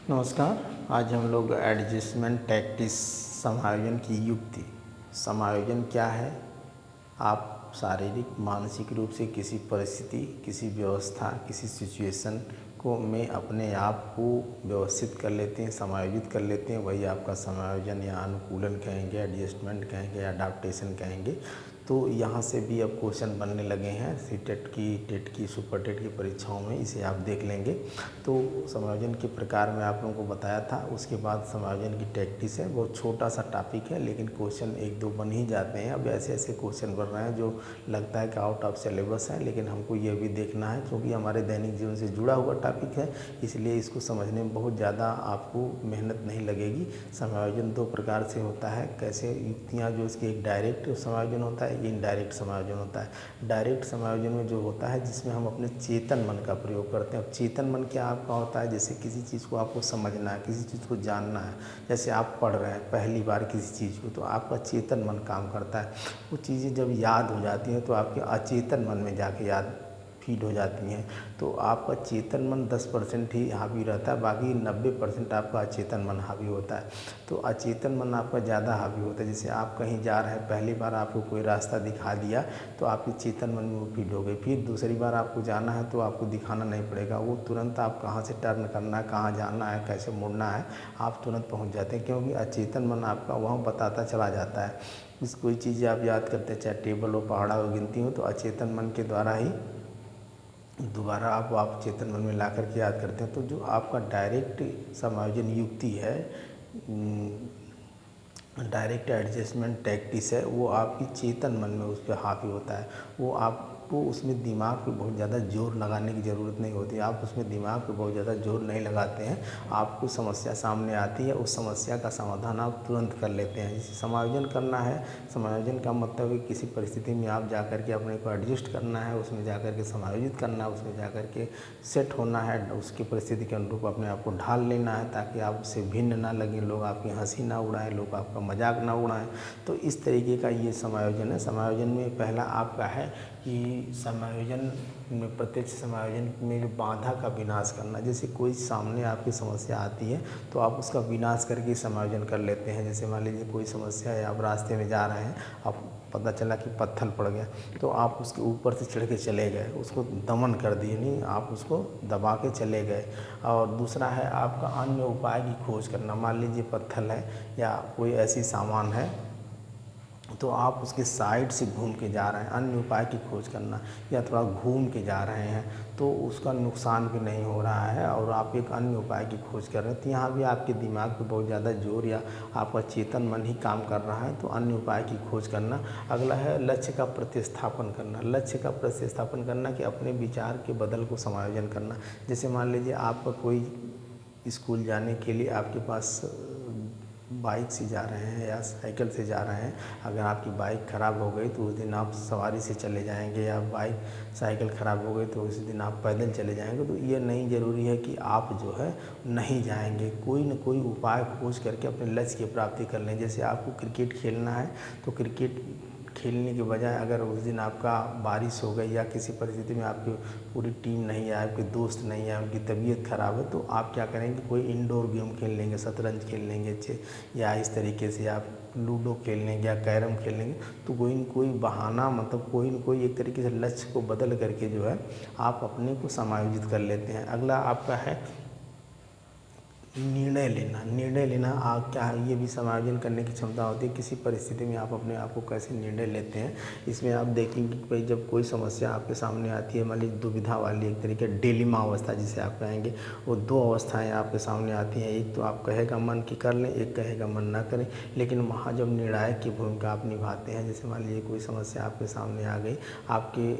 नमस्कार। आज हम लोग एडजस्टमेंट टैक्टिस समायोजन की युक्ति। समायोजन क्या है? आप शारीरिक मानसिक रूप से किसी परिस्थिति, किसी व्यवस्था, किसी सिचुएशन को में अपने आप को व्यवस्थित कर लेते हैं, समायोजित कर लेते हैं। वही आपका समायोजन या अनुकूलन कहेंगे, एडजस्टमेंट कहेंगे, अडाप्टेशन कहेंगे। तो यहाँ से भी अब क्वेश्चन बनने लगे हैं सी टेट की सुपर टेट की परीक्षाओं में, इसे आप देख लेंगे। तो समायोजन के प्रकार में आप लोगों को बताया था। उसके बाद समायोजन की टैक्टिस है, बहुत छोटा सा टॉपिक है, लेकिन क्वेश्चन एक दो बन ही जाते हैं। अब ऐसे ऐसे क्वेश्चन बन रहे हैं जो लगता है कि आउट ऑफ सिलेबस है, लेकिन हमको ये भी देखना है क्योंकि हमारे दैनिक जीवन से जुड़ा हुआ टॉपिक है, इसलिए इसको समझने में बहुत ज़्यादा आपको मेहनत नहीं लगेगी। समायोजन दो प्रकार से होता है। कैसे युक्तियाँ, जो इसकी एक डायरेक्ट समायोजन होता है, ये इनडायरेक्ट समायोजन होता है। डायरेक्ट समायोजन में जो होता है जिसमें हम अपने चेतन मन का प्रयोग करते हैं। अब चेतन मन क्या आपका होता है? जैसे किसी चीज़ को आपको समझना है, किसी चीज़ को जानना है। जैसे आप पढ़ रहे हैं पहली बार किसी चीज़ को, तो आपका चेतन मन काम करता है। वो चीज़ें जब याद हो जाती हैं तो आपके अचेतन मन में जाके याद फीड हो जाती हैं। तो आपका चेतन मन 10% ही हावी रहता है, बाकी 90% आपका अचेतन मन हावी होता है। तो अचेतन मन आपका ज़्यादा हावी होता है। जैसे आप कहीं जा रहे हैं, पहली बार आपको कोई रास्ता दिखा दिया तो आपके चेतन मन में वो फीड हो गई। फिर दूसरी बार आपको जाना है तो आपको दिखाना नहीं पड़ेगा, वो तुरंत आप कहाँ से टर्न करना है, कहाँ जाना है, कैसे मुड़ना है, आप तुरंत पहुँच जाते हैं, क्योंकि अचेतन मन आपका वहाँ बताता चला जाता है। इस कोई चीज़ आप याद करते हैं, चाहे टेबल हो, पहाड़ा हो, गिनती हो, तो अचेतन मन के द्वारा ही दोबारा आप चेतन मन में ला करके याद करते हैं। तो जो आपका डायरेक्ट समायोजन युक्ति है, डायरेक्ट एडजस्टमेंट टैक्टिस है, वो आपकी चेतन मन में उस पर हावी होता है। वो आपको उसमें दिमाग पे बहुत ज़्यादा जोर लगाने की ज़रूरत नहीं होती। आप उसमें दिमाग पे बहुत ज़्यादा जोर नहीं लगाते हैं। आपको समस्या सामने आती है, उस समस्या का समाधान आप तुरंत कर लेते हैं। जैसे समायोजन करना है, समायोजन का मतलब है किसी परिस्थिति में आप जा कर के अपने को एडजस्ट करना है, उसमें जा कर के समायोजित करना है, उसमें जा कर के सेट होना है, उसकी परिस्थिति के अनुरूप अपने आप को ढाल लेना है ताकि आप उससे भिन्न ना लगे, लोग आपकी हंसी ना उड़ाएं, लोग आपका मजाक ना उड़ाएं। तो इस तरीके का ये समायोजन है। समायोजन में पहला आपका है कि समायोजन में, प्रत्यक्ष समायोजन में बाधा का विनाश करना। जैसे कोई सामने आपकी समस्या आती है तो आप उसका विनाश करके समायोजन कर लेते हैं। जैसे मान लीजिए कोई समस्या है, आप रास्ते में जा रहे हैं, आप पता चला कि पत्थर पड़ गया, तो आप उसके ऊपर से चढ़ के चले गए, उसको दमन कर दिए, नहीं, आप उसको दबा के चले गए। और दूसरा है आपका अन्य उपाय की खोज करना। मान लीजिए पत्थर है या कोई ऐसी सामान है, तो आप उसके साइड से घूम के जा रहे हैं, अन्य उपाय की खोज करना, या थोड़ा घूम के जा रहे हैं तो उसका नुकसान भी नहीं हो रहा है और आप एक अन्य उपाय की खोज कर रहे हैं, तो यहाँ भी आपके दिमाग पे बहुत ज़्यादा जोर या आपका चेतन मन ही काम कर रहा है, तो अन्य उपाय की खोज करना। अगला है लक्ष्य का प्रतिस्थापन करना। लक्ष्य का प्रतिस्थापन करना कि अपने विचार के बदल को समायोजन करना। जैसे मान लीजिए आपका कोई स्कूल जाने के लिए आपके पास बाइक से जा रहे हैं या साइकिल से जा रहे हैं। अगर आपकी बाइक ख़राब हो गई तो उस दिन आप सवारी से चले जाएंगे, या बाइक साइकिल ख़राब हो गई तो उस दिन आप पैदल चले जाएंगे। तो ये नहीं ज़रूरी है कि आप जो है नहीं जाएंगे, कोई न कोई उपाय खोज करके अपने लक्ष्य की प्राप्ति कर लें। जैसे आपको क्रिकेट खेलना है तो क्रिकेट खेलने के बजाय अगर उस दिन आपका बारिश हो गई या किसी परिस्थिति में आपकी पूरी टीम नहीं है, आपके दोस्त नहीं है, उनकी तबीयत ख़राब है, तो आप क्या करेंगे, कोई इंडोर गेम खेल लेंगे, शतरंज खेल लेंगे, या इस तरीके से आप लूडो खेल लेंगे या कैरम खेल लेंगे। तो कोई न कोई बहाना, मतलब कोई न कोई एक तरीके से लक्ष्य को बदल करके जो है आप अपने को समायोजित कर लेते हैं। अगला आपका है निर्णय लेना। निर्णय लेना आप क्या है, ये भी समायोजन करने की क्षमता होती है। किसी परिस्थिति में आप अपने आप को कैसे निर्णय लेते हैं, इसमें आप देखेंगे कि भाई जब कोई समस्या आपके सामने आती है, मान लीजिए दुविधा वाली, एक तरीके डिलेमा अवस्था जिसे आप कहेंगे, वो दो अवस्थाएं आपके सामने आती हैं। एक तो आप कहेगा मन की कर लें, एक कहेगा मन ना करें, लेकिन वहाँ जब निर्णायक की भूमिका आप निभाते हैं, जैसे मान लीजिए कोई समस्या आपके सामने आ गई, आपके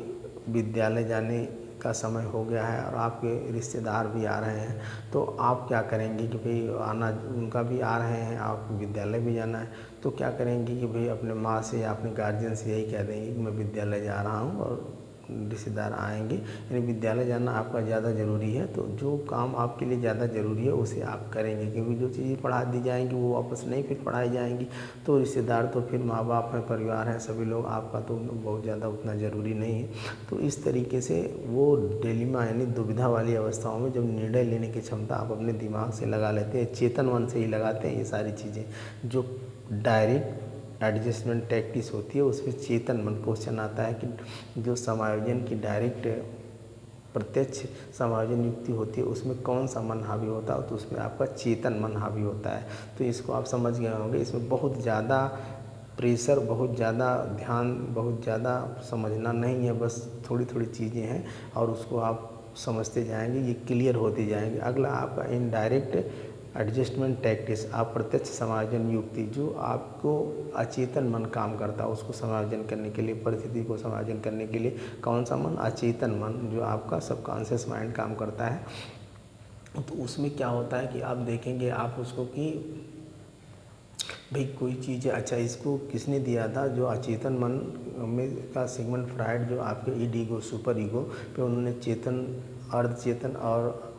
विद्यालय जाने का समय हो गया है और आपके रिश्तेदार भी आ रहे हैं, तो आप क्या करेंगे कि भाई आना, उनका भी आ रहे हैं, आप विद्यालय भी जाना है, तो क्या करेंगे कि भाई अपने माँ से या अपने गार्जियन से यही कह देंगे कि मैं विद्यालय जा रहा हूँ और रिश्तेदार आएंगे, यानी विद्यालय जाना आपका ज़्यादा ज़रूरी है। तो जो काम आपके लिए ज़्यादा ज़रूरी है उसे आप करेंगे, क्योंकि जो चीज़ें पढ़ा दी जाएंगी वो वापस नहीं फिर पढ़ाई जाएंगी। तो रिश्तेदार तो फिर माँ बाप हैं, परिवार हैं, सभी लोग, आपका तो बहुत ज़्यादा उतना ज़रूरी नहीं है। तो इस तरीके से वो डिलेमा यानी दुविधा वाली अवस्थाओं में जब निर्णय लेने की क्षमता आप अपने दिमाग से लगा लेते हैं, चेतन मन से ही लगाते हैं, ये सारी चीज़ें जो डायरेक्ट एडजस्टमेंट टैक्टिस होती है उसमें चेतन मन क्वेश्चन आता है कि जो समायोजन की डायरेक्ट प्रत्यक्ष समायोजन युक्ति होती है उसमें कौन सा मन हावी होता है, तो उसमें आपका चेतन मन हावी होता है। तो इसको आप समझ गए होंगे। इसमें बहुत ज़्यादा प्रेशर, बहुत ज़्यादा ध्यान, बहुत ज़्यादा समझना नहीं है, बस थोड़ी थोड़ी चीज़ें हैं और उसको आप समझते जाएंगे, ये क्लियर होती जाएंगे। अगला आपका इनडायरेक्ट एडजस्टमेंट टैक्टिस, अप्रत्यक्ष समायोजन युक्ति, जो आपको अचेतन मन काम करता है उसको समायोजन करने के लिए, परिस्थिति को समायोजन करने के लिए कौन सा मन, अचेतन मन, जो आपका सबकॉन्शियस माइंड काम करता है। तो उसमें क्या होता है कि आप देखेंगे आप उसको कि भाई कोई चीज़ है, अच्छा इसको किसने दिया था, जो अचेतन मन में का सिगमंड फ्रायड, जो आपके ईड ईगो, सुपर ईगो पे उन्होंने चेतन, अर्धचेतन और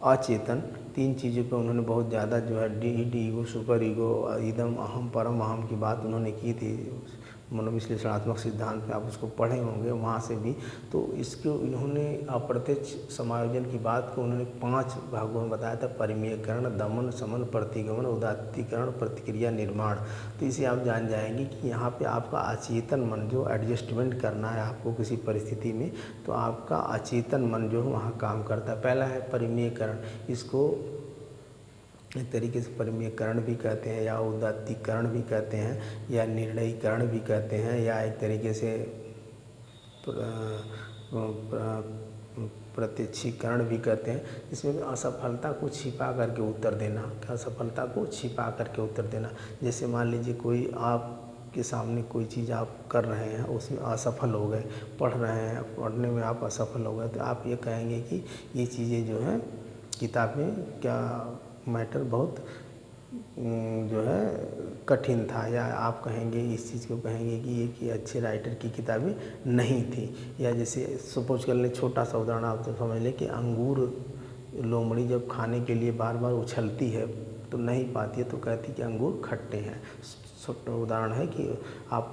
अचेतन तीन चीज़ों पे उन्होंने बहुत ज़्यादा जो है ईड ईगो, सुपर ईगो, इदम अहम परम अहम की बात उन्होंने की थी। मनोविश्लेषणात्मक सिद्धांत पे आप उसको पढ़े होंगे वहाँ से भी। तो इसको इन्होंने अप्रत्यक्ष समायोजन की बात को उन्होंने 5 भागों में बताया था: परिमेयकरण, दमन, शमन, प्रतिगमन, उदात्तीकरण, प्रतिक्रिया, निर्माण। तो इसे आप जान जाएंगे कि यहाँ पे आपका अचेतन मन जो एडजस्टमेंट करना है आपको किसी परिस्थिति में, तो आपका अचेतन मन जो है वहाँ काम करता है। पहला है परिमेयकरण, इसको एक तरीके से परिमेयकरण भी कहते हैं या उदात्तीकरण भी कहते हैं या निर्णयीकरण भी कहते हैं या एक तरीके से प्रत्यक्षीकरण भी कहते हैं। इसमें असफलता को छिपा करके उत्तर देना, असफलता को छिपा करके उत्तर देना। जैसे मान लीजिए कोई आपके सामने कोई चीज़ आप कर रहे हैं, उसमें असफल हो गए, पढ़ रहे हैं, पढ़ने में आप असफल हो गए, तो आप ये कहेंगे कि ये चीज़ें जो हैं किताबें क्या मैटर बहुत जो है कठिन था, या आप कहेंगे इस चीज़ को कहेंगे कि ये कि अच्छे राइटर की किताबें नहीं थी। या जैसे सपोज कर लें, छोटा सा उदाहरण आप तो समझ लें कि अंगूर लोमड़ी जब खाने के लिए बार बार उछलती है तो नहीं पाती है, तो कहती कि अंगूर खट्टे हैं। छोटा उदाहरण है कि आप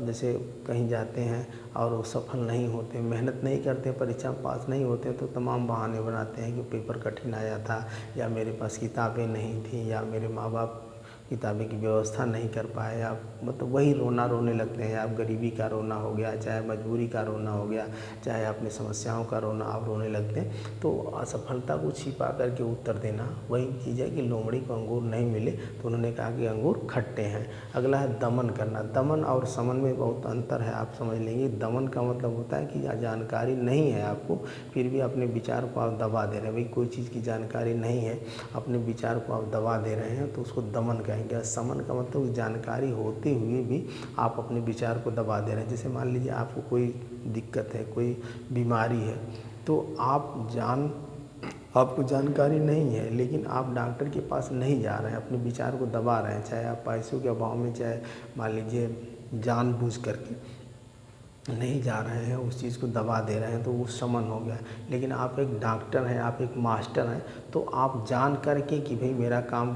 जैसे कहीं जाते हैं और वो सफल नहीं होते, मेहनत नहीं करते, परीक्षा में पास नहीं होते, तो तमाम बहाने बनाते हैं कि पेपर कठिन आया था, या मेरे पास किताबें नहीं थी, या मेरे माँ बाप किताबें की व्यवस्था नहीं कर पाए। आप मतलब वही रोना रोने लगते हैं। आप गरीबी का रोना हो गया, चाहे मजबूरी का रोना हो गया, चाहे अपनी समस्याओं का रोना, आप रोने लगते हैं। तो असफलता को छिपा करके उत्तर देना वही चीज़ है कि लोमड़ी को अंगूर नहीं मिले तो उन्होंने कहा कि अंगूर खट्टे हैं। अगला है दमन करना। दमन और समन में बहुत अंतर है, आप समझ लेंगे। दमन का मतलब होता है कि जानकारी नहीं है आपको, फिर भी अपने विचार को आप दबा दे रहे हैं। भाई कोई चीज़ की जानकारी नहीं है, अपने विचार को आप दबा दे रहे हैं, तो उसको दमन कहेंगे। समन का मतलब जानकारी होते हुए भी आप अपने विचार को दबा दे रहे हैं। जैसे मान लीजिए आपको कोई दिक्कत है, कोई बीमारी है, तो आपको जानकारी नहीं है, लेकिन आप डॉक्टर के पास नहीं जा रहे हैं, अपने विचार को दबा रहे हैं, चाहे आप पैसों के अभाव में, चाहे मान लीजिए जानबूझ करके नहीं जा रहे हैं, उस चीज़ को दबा दे रहे हैं, तो वो समन हो गया। लेकिन आप एक डॉक्टर हैं, आप एक मास्टर हैं, तो आप जान करके कि भाई मेरा काम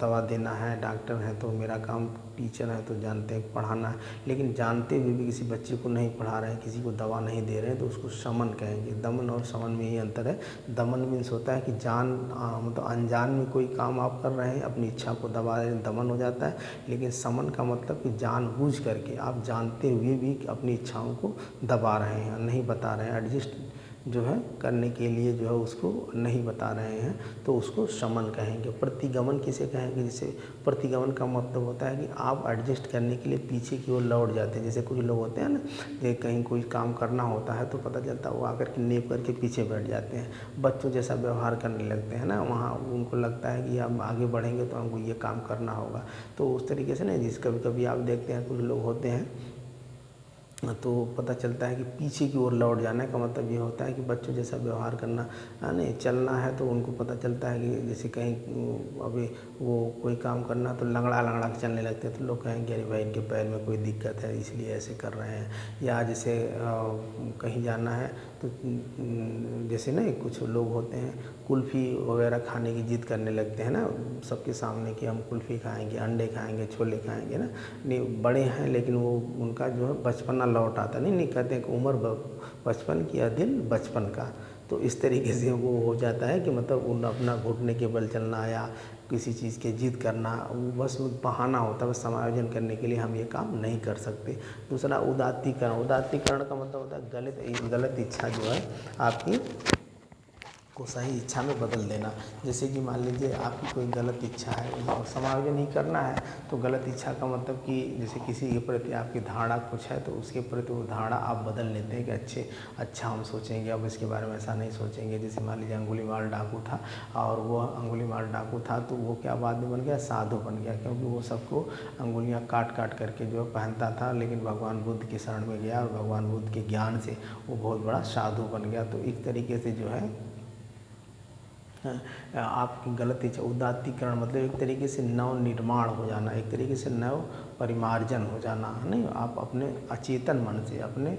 दवा देना है, डॉक्टर हैं तो मेरा काम, टीचर हैं तो जानते हैं पढ़ाना है, लेकिन जानते हुए भी किसी बच्चे को नहीं पढ़ा रहे हैं, किसी को दवा नहीं दे रहे हैं, तो उसको समन कहेंगे। दमन और समन में यही अंतर है। दमन मीन्स होता है कि मतलब अनजान में कोई काम आप कर रहे हैं, अपनी इच्छा को दबा रहे हैं, दमन हो जाता है। लेकिन समन का मतलब कि जानबूझ करके आप जानते हुए भी अपनी इच्छाओं को दबा रहे हैं, नहीं बता रहे हैं, एडजस्ट जो है करने के लिए जो है उसको नहीं बता रहे हैं, तो उसको समन कहेंगे। प्रतिगमन किसे कहेंगे? जैसे प्रतिगमन का मतलब होता है कि आप एडजस्ट करने के लिए पीछे की ओर लौट जाते हैं। जैसे कुछ लोग होते हैं ना, कि कहीं कोई काम करना होता है तो पता चलता है वो आकर के नेप करके पीछे बैठ जाते हैं, बच्चों जैसा व्यवहार करने लगते हैं ना, वहाँ उनको लगता है कि हम आगे बढ़ेंगे तो हमको ये काम करना होगा। तो उस तरीके से ना, जिस कभी कभी आप देखते हैं कुछ लोग होते हैं तो पता चलता है कि पीछे की ओर लौट जाने का मतलब ये होता है कि बच्चों जैसा व्यवहार करना, है नहीं, चलना है तो उनको पता चलता है कि जैसे कहीं अभी वो कोई काम करना तो लंगड़ा लंगड़ा के चलने लगते हैं, तो लोग कहेंगे अरे भाई इनके पैर में कोई दिक्कत है इसलिए ऐसे कर रहे हैं। या जैसे कहीं जाना है तो जैसे नहीं कुछ लोग होते हैं कुल्फ़ी वगैरह खाने की जिद करने लगते हैं ना सबके सामने कि हम कुल्फ़ी खाएंगे, अंडे खाएंगे, छोले खाएंगे ना। नहीं, बड़े हैं लेकिन वो उनका जो है बचपना लौट आता नहीं, नहीं कहते हैं कि उम्र बचपन की या दिल बचपन का। तो इस तरीके से वो हो जाता है कि मतलब उन अपना घुटने के बल चलना या किसी चीज़ की जिद करना वो बस बहाना होता है, बस समायोजन करने के लिए हम ये काम नहीं कर सकते। दूसरा उदात्तीकरण, उदात्तीकरण का मतलब होता है गलत इच्छा जो है आपकी को सही इच्छा में बदल देना। जैसे कि मान लीजिए आपकी कोई गलत इच्छा है और समायोजन ही करना है, तो गलत इच्छा का मतलब कि जैसे किसी के प्रति आपकी धारणा कुछ है तो उसके प्रति वो धारणा आप बदल लेते हैं कि अच्छा हम सोचेंगे, अब इसके बारे में ऐसा नहीं सोचेंगे। जैसे मान लीजिए अंगुलीमाल डाकू था और वो अंगुलीमाल डाकू था तो वो क्या बाद में बन गया, साधु बन गया, क्योंकि वो सबको अंगुलियाँ काट काट करके जो है पहनता था, लेकिन भगवान बुद्ध की शरण में गया और भगवान बुद्ध के ज्ञान से वो बहुत बड़ा साधु बन गया। तो एक तरीके से जो है आपकी गलत इच्छा, उदात्तीकरण मतलब एक तरीके से नव निर्माण हो जाना, एक तरीके से नव परिमार्जन हो जाना, है नहीं। आप अपने अचेतन मन से अपने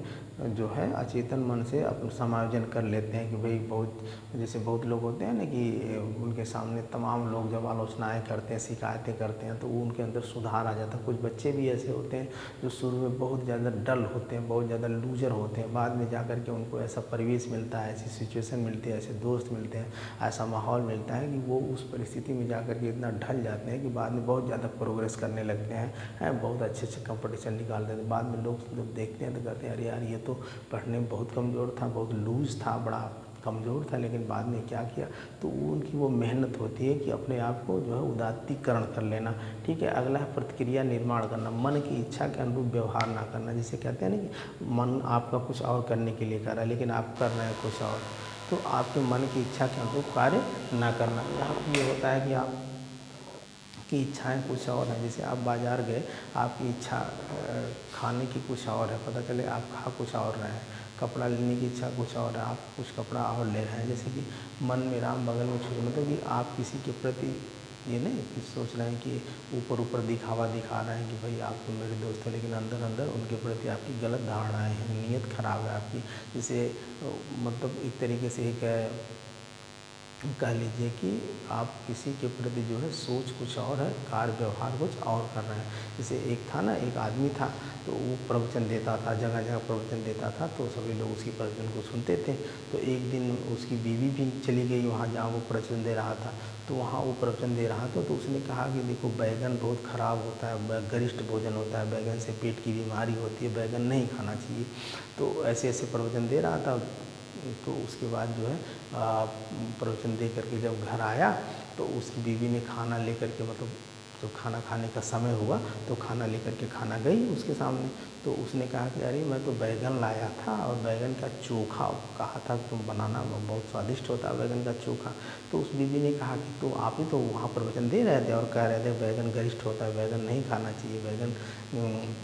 जो है अचेतन मन से अपना समायोजन कर लेते हैं कि भाई बहुत जैसे बहुत लोग होते हैं ना कि उनके सामने तमाम लोग जब आलोचनाएं करते हैं, शिकायतें करते हैं तो वो उनके अंदर सुधार आ जाता है। कुछ बच्चे भी ऐसे होते हैं जो शुरू में बहुत ज़्यादा डल होते हैं, बहुत ज़्यादा लूजर होते हैं, बाद में जा कर के उनको ऐसा परिवेश मिलता है, ऐसी सिचुएशन मिलती है, ऐसे दोस्त मिलते हैं, ऐसा माहौल मिलता है कि वो उस परिस्थिति में जाकर के इतना ढल जाते हैं कि बाद में बहुत ज़्यादा प्रोग्रेस करने लगते हैं, बहुत अच्छे अच्छे कंपटीशन निकालते हैं। बाद में लोग जब देखते हैं तो कहते हैं अरे यार ये तो पढ़ने में बहुत कमज़ोर था, बहुत लूज था, बड़ा कमज़ोर था, लेकिन बाद में क्या किया। तो उनकी वो मेहनत होती है कि अपने आप को जो है उदात्तीकरण कर लेना। ठीक है, अगला है प्रतिक्रिया निर्माण करना, मन की इच्छा के अनुरूप व्यवहार ना करना। जिसे कहते हैं ना कि मन आपका कुछ और करने के लिए कर रहा है लेकिन आप कर रहे हैं कुछ और, तो आपके मन की इच्छा के अनुरूप कार्य ना करना। यहाँ पर ये होता है कि आप की इच्छाएं कुछ और हैं। जैसे आप बाज़ार गए, आपकी इच्छा खाने की कुछ और है, पता चले आप खा कुछ और रहे हैं। कपड़ा लेने की इच्छा कुछ और है, आप कुछ कपड़ा और ले रहे हैं। जैसे कि मन में राम बगल में छुरी, मतलब कि आप किसी के प्रति ये नहीं कि सोच रहे हैं कि ऊपर ऊपर दिखावा दिखा रहे हैं कि भाई आप तो मेरे दोस्त हो, लेकिन अंदर अंदर उनके प्रति आपकी गलत धारणाएँ हैं, नीयत खराब है आपकी। जैसे मतलब एक तरीके से एक कह लीजिए कि आप किसी के प्रति जो है सोच कुछ और है, कार्य व्यवहार कुछ और कर रहे हैं। जैसे एक था ना, एक आदमी था तो वो प्रवचन देता था, जगह जगह प्रवचन देता था, तो सभी लोग उसकी प्रवचन को सुनते थे। तो एक दिन उसकी बीवी भी चली गई वहाँ जहाँ वो प्रवचन दे रहा था। तो वहाँ वो प्रवचन दे रहा था तो उसने कहा कि देखो बैगन बहुत ख़राब होता है, गरिष्ठ भोजन होता है, बैगन से पेट की बीमारी होती है, बैगन नहीं खाना चाहिए। तो ऐसे ऐसे प्रवचन दे रहा था। तो उसके बाद जो है प्रवचन दे करके जब घर आया तो उसकी बीवी ने खाना लेकर के, मतलब जब खाना खाने का समय हुआ तो खाना लेकर के खाना गई उसके सामने। तो उसने कहा कि अरे मैं तो बैगन लाया था और बैगन का चोखा कहा था तुम बनाना, बहुत स्वादिष्ट होता है बैगन का चोखा। तो उस बीवी ने कहा कि तो आप ही तो वहाँ प्रवचन दे रहे थे और कह रहे थे बैगन गरिष्ठ होता है, बैगन नहीं खाना चाहिए, बैगन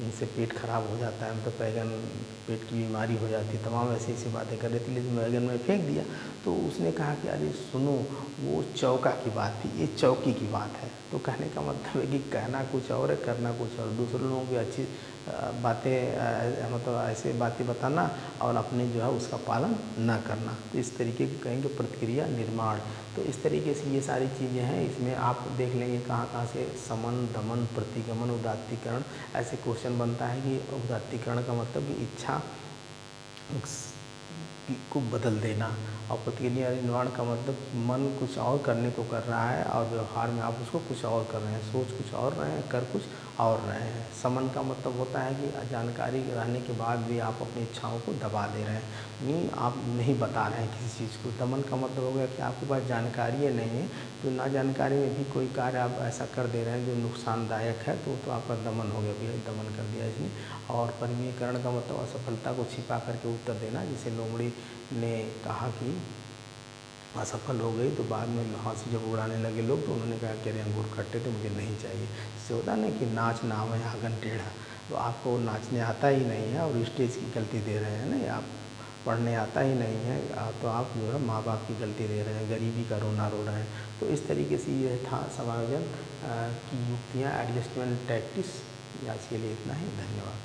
इनसे पेट खराब हो जाता है, मतलब बैगन पेट की बीमारी हो जाती है, तमाम ऐसी ऐसी बातें कर रही थी, लेकिन बैगन में फेंक दिया। तो उसने कहा कि अरे सुनो, वो चौका की बात थी, ये चौकी की बात है। तो कहने का मतलब है कि कहना कुछ और है, करना कुछ और। दूसरे लोगों की अच्छी बातें मतलब ऐसे बातें बताना और अपने जो है उसका पालन ना करना, तो इस तरीके की कहेंगे प्रतिक्रिया निर्माण। तो इस तरीके से ये सारी चीज़ें हैं, इसमें आप देख लेंगे कहाँ कहाँ से समन, दमन, प्रतिगमन, उदात्तीकरण ऐसे क्वेश्चन बनता है कि उदात्तीकरण का मतलब कि इच्छा को बदल देना, और प्रतिक्रिया निर्माण का मतलब मन कुछ और करने को कर रहा है और व्यवहार में आप उसको कुछ और कर रहे हैं, सोच कुछ और रहे हैं, कर कुछ और रहे हैं। समन का मतलब होता है कि जानकारी रहने के बाद भी आप अपनी इच्छाओं को दबा दे रहे हैं, नहीं आप नहीं बता रहे हैं किसी चीज़ को। दमन का मतलब हो गया कि आपके पास जानकारी नहीं है, तो ना जानकारी में भी कोई कार्य आप ऐसा कर दे रहे हैं जो नुकसानदायक है, तो आपका दमन हो गया, भैया दमन कर दिया इसने। और परिमीकरण का मतलब असफलता को छिपा करके उत्तर देना। जैसे लोमड़ी ने कहा कि असफल हो गई तो बाद में हंसी जब उड़ाने लगे लोग तो उन्होंने कहा कि अरे अंगूर खट्टे थे, मुझे नहीं चाहिए। इससे होता है ना कि नाच नाम है आंगन टेढ़ा, तो आपको नाचने आता ही नहीं है और स्टेज की गलती दे रहे हैं, नहीं आप पढ़ने आता ही नहीं है, तो आप जो है माँ बाप की गलती दे रहे हैं, गरीबी का रोना रो रहे हैं। तो इस तरीके से ये था समायोजन की युक्तियाँ, एडजस्टमेंट टैक्टिक्स। आज के लिए इतना ही, धन्यवाद।